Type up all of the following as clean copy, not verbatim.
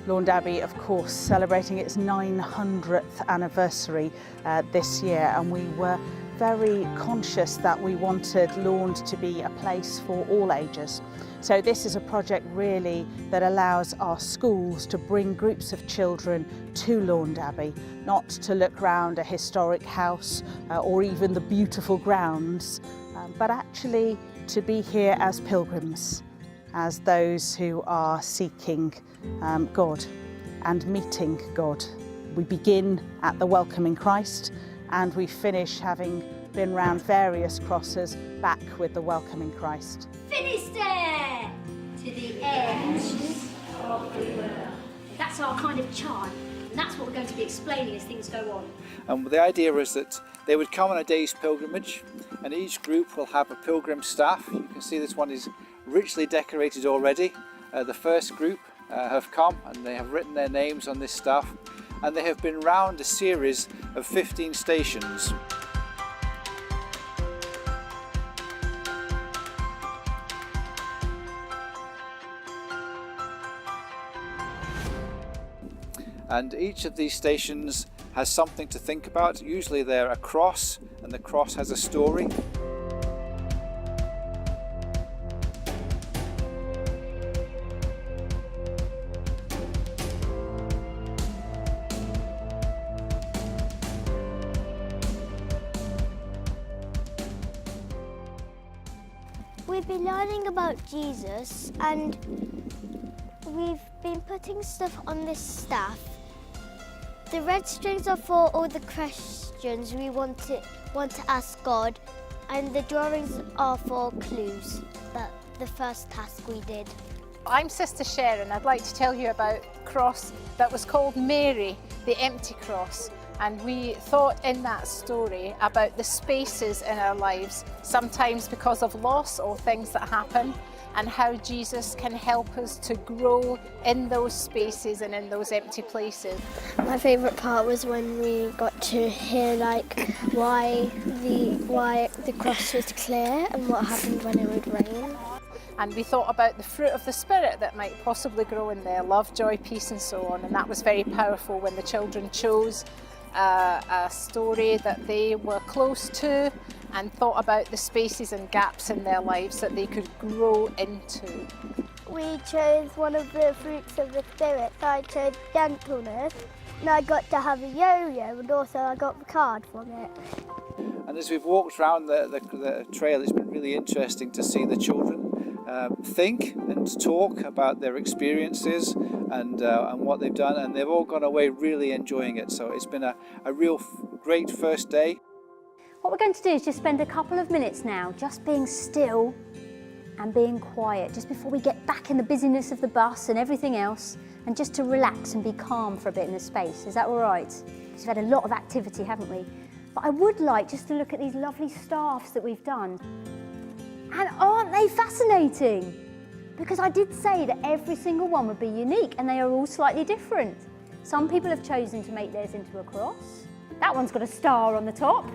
Launde Abbey, of course, celebrating its 900th anniversary this year, and we were very conscious that we wanted Launde to be a place for all ages. So this is a project really that allows our schools to bring groups of children to Launde Abbey, not to look round a historic house or even the beautiful grounds, but actually to be here as pilgrims, as those who are seeking God and meeting God. We begin at the welcoming Christ and we finish, having been round various crosses, back with the welcoming Christ. Finisterre to the ends of the world. That's our kind of chant, and that's what we're going to be explaining as things go on. And the idea is that they would come on a day's pilgrimage, and each group will have a pilgrim staff. You can see this one is richly decorated already. The first group have come and they have written their names on this staff, and they have been round a series of 15 stations. And each of these stations has something to think about. Usually they're a cross, and the cross has a story. We've been learning about Jesus, and we've been putting stuff on this staff. The red strings are for all the questions we want to ask God, and the drawings are for clues. That's the first task we did. I'm Sister Sharon. I'd like to tell you about a cross that was called Mary, the empty cross. And we thought in that story about the spaces in our lives, sometimes because of loss or things that happen, and how Jesus can help us to grow in those spaces and in those empty places. My favourite part was when we got to hear why the cross was clear and what happened when it would rain. And we thought about the fruit of the Spirit that might possibly grow in there, love, joy, peace and so on. And that was very powerful when the children chose a story that they were close to and thought about the spaces and gaps in their lives that they could grow into. We chose one of the fruits of the Spirit. I chose gentleness, and I got to have a yo-yo, and also I got the card from it. And as we've walked around the trail, it's been really interesting to see the children think and talk about their experiences and what they've done, and they've all gone away really enjoying it. So it's been a real great first day. What we're going to do is just spend a couple of minutes now just being still and being quiet, just before we get back in the busyness of the bus and everything else, and just to relax and be calm for a bit in the space. Is that all right? Because we've had a lot of activity, haven't we? But I would like just to look at these lovely staffs that we've done. And aren't they fascinating? Because I did say that every single one would be unique, and they are all slightly different. Some people have chosen to make theirs into a cross. That one's got a star on the top.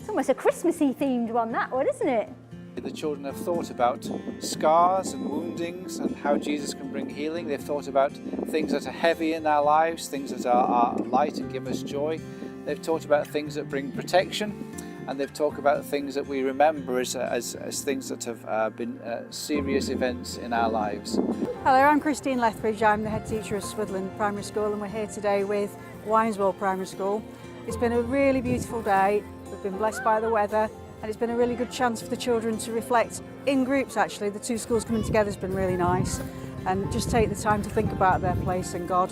It's almost a Christmassy themed one, that one, isn't it? The children have thought about scars and woundings and how Jesus can bring healing. They've thought about things that are heavy in our lives, things that are light and give us joy. They've talked about things that bring protection, and they've talked about things that we remember as things that have been serious events in our lives. Hello, I'm Christine Lethbridge. I'm the head teacher of Swidland Primary School, and we're here today with Wineswell Primary School. It's been a really beautiful day. We've been blessed by the weather, and it's been a really good chance for the children to reflect in groups. Actually, the two schools coming together has been really nice, and just take the time to think about their place in God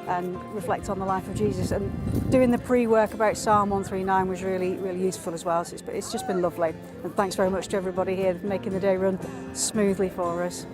and reflect on the life of Jesus. And doing the pre-work about Psalm 139 was really useful as well. So it's just been lovely, and thanks very much to everybody here for making the day run smoothly for us.